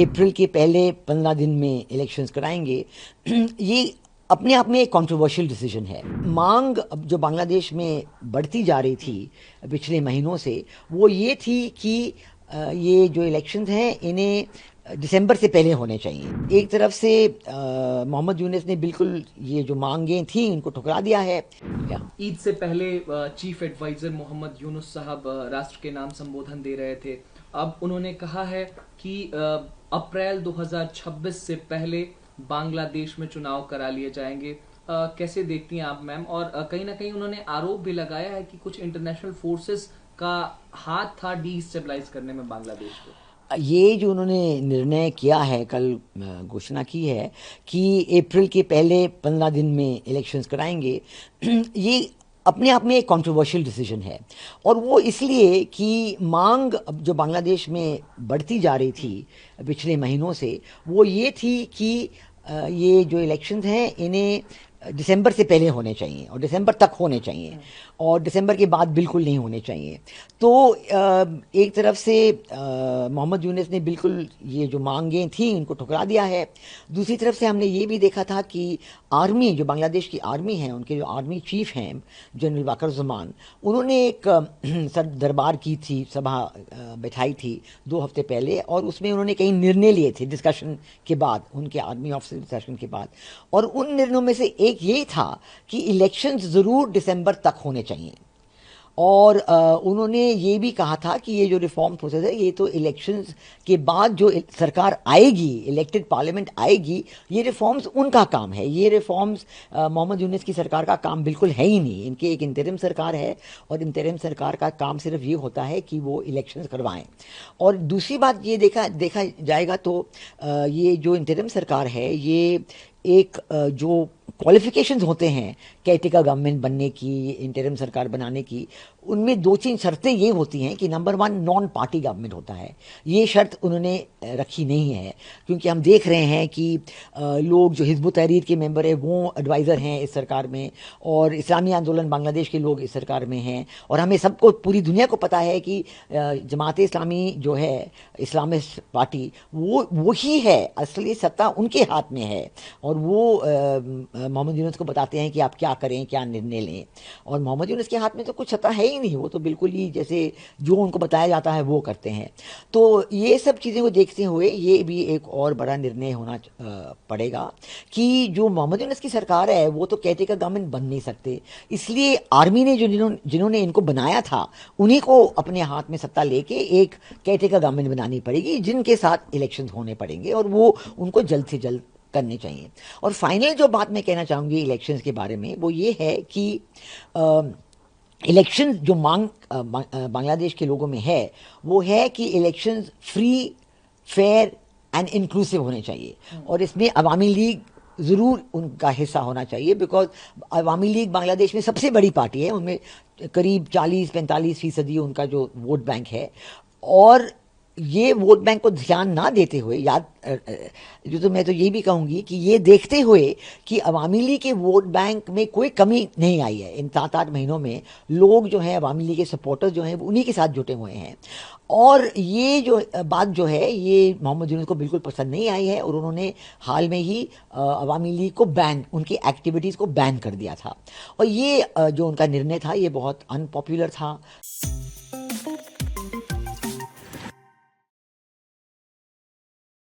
अप्रैल के पहले 15 दिन में इलेक्शंस कराएंगे। ये अपने आप में एक कंट्रोवर्शियल डिसीजन है। मांग अब जो बांग्लादेश में बढ़ती जा रही थी पिछले महीनों से, वो ये थी कि ये जो इलेक्शंस हैं इन्हें दिसंबर से पहले होने चाहिए। एक तरफ से मोहम्मद यूनुस ने बिल्कुल ये जो मांगें थी उनको ठुकरा दिया है। ईद से पहले चीफ एडवाइजर मोहम्मद यूनुस साहब राष्ट्र के नाम संबोधन दे रहे थे। अब उन्होंने कहा है कि अप्रैल 2026 से पहले बांग्लादेश में चुनाव करा लिए जाएंगे। कैसे देखती हैं आप मैम? और कहीं ना कहीं उन्होंने आरोप भी लगाया है कि कुछ इंटरनेशनल फोर्सेस का हाथ था डीस्टेबलाइज करने में बांग्लादेश को। ये जो उन्होंने निर्णय किया है, कल घोषणा की है कि अप्रैल के पहले 15 दिन में इलेक्शंस कराएंगे, ये अपने आप में एक कंट्रोवर्शियल डिसीजन है। और वो इसलिए कि मांग अब जो बांग्लादेश में बढ़ती जा रही थी पिछले महीनों से, वो ये थी कि ये जो इलेक्शंस हैं इन्हें दिसंबर से पहले होने चाहिए और दिसंबर तक होने चाहिए और दिसंबर के बाद बिल्कुल नहीं होने चाहिए। तो एक तरफ से मोहम्मद यूनुस ने बिल्कुल ये जो मांगें थी उनको ठुकरा दिया है। दूसरी तरफ से हमने ये भी देखा था कि आर्मी, जो बांग्लादेश की आर्मी है, उनके जो आर्मी चीफ हैं जनरल वाकर-उज़्ज़मान, उन्होंने एक सर दरबार की थी, सभा बैठाई थी 2 हफ्ते पहले, और उसमें उन्होंने कई निर्णय लिए थे डिस्कशन के बाद, उनके आर्मी ऑफिसर डिस्कशन के बाद। और उन निर्णयों में से एक ये था कि इलेक्शंस ज़रूर दिसंबर तक होने चाहिए। और उन्होंने ये भी कहा था कि ये जो रिफॉर्म प्रोसेस है, ये तो इलेक्शंस के बाद जो सरकार आएगी, इलेक्टेड पार्लियामेंट आएगी, ये रिफॉर्म्स उनका काम है। ये रिफॉर्म्स मोहम्मद यूनुस की सरकार का काम बिल्कुल है ही नहीं। इनकी एक इंतरिम सरकार है और इंतरिम सरकार का काम सिर्फ ये होता है कि वो इलेक्शंस करवाएं। और दूसरी बात ये देखा जाएगा तो ये जो इंतरिम सरकार है, ये एक जो क्वालिफिकेशंस होते हैं केयरटेकर गवर्नमेंट बनने की, इंटरिम सरकार बनाने की, उनमें 2-3 शर्तें ये होती हैं कि नंबर 1 नॉन पार्टी गवर्नमेंट होता है। ये शर्त उन्होंने रखी नहीं है, क्योंकि हम देख रहे हैं कि लोग जो हिज़्ब उत-तहरीर के मेंबर हैं वो एडवाइज़र हैं इस सरकार में, और इस्लामी आंदोलन बांग्लादेश के लोग इस सरकार में हैं। और हमें सबको, पूरी दुनिया को पता है कि जमात इस्लामी जो है, इस्लामिस्ट पार्टी, वो ही है, असली सत्ता उनके हाथ में है। और वो मोहम्मद यूनुस को बताते हैं कि आप क्या करें, क्या निर्णय लें। और मोहम्मद यूनुस के हाथ में तो कुछ सत्ता है ही नहीं, वो तो बिल्कुल ही जैसे जो उनको बताया जाता है वो करते हैं। तो ये सब चीज़ें को देखते हुए ये भी एक और बड़ा निर्णय होना पड़ेगा कि जो मोहम्मद यूनुस की सरकार है वो तो केयरटेकर गवर्नमेंट बन नहीं सकते। इसलिए आर्मी ने जिन्होंने इनको बनाया था, उन्हीं को अपने हाथ में सत्ता लेके एक केयरटेकर गवर्नमेंट बनानी पड़ेगी, जिनके साथ इलेक्शन होने पड़ेंगे, और वो उनको जल्द से जल्द करने चाहिए। और फाइनल जो बात मैं कहना चाहूँगी इलेक्शंस के बारे में, वो ये है कि इलेक्शन जो मांग बांग्लादेश के लोगों में है, वो है कि elections free, fair and inclusive होने चाहिए। और इसमें अवामी लीग ज़रूर उनका हिस्सा होना चाहिए, बिकॉज अवामी लीग बांग्लादेश में सबसे बड़ी पार्टी है, उनमें करीब 40-45% उनका जो वोट बैंक है। और ये वोट बैंक को ध्यान ना देते हुए, मैं तो ये भी कहूँगी कि ये देखते हुए कि अवामी लीग के वोट बैंक में कोई कमी नहीं आई है इन 7-8 महीनों में, लोग जो हैं अवामी लीग के सपोर्टर्स जो हैं उन्हीं के साथ जुटे हुए हैं। और ये जो बात जो है, ये मोहम्मद यूनुस को बिल्कुल पसंद नहीं आई है, और उन्होंने हाल में ही अवामी लीग को बैन, उनकी एक्टिविटीज़ को बैन कर दिया था। और ये जो उनका निर्णय था, ये बहुत अनपॉपुलर था।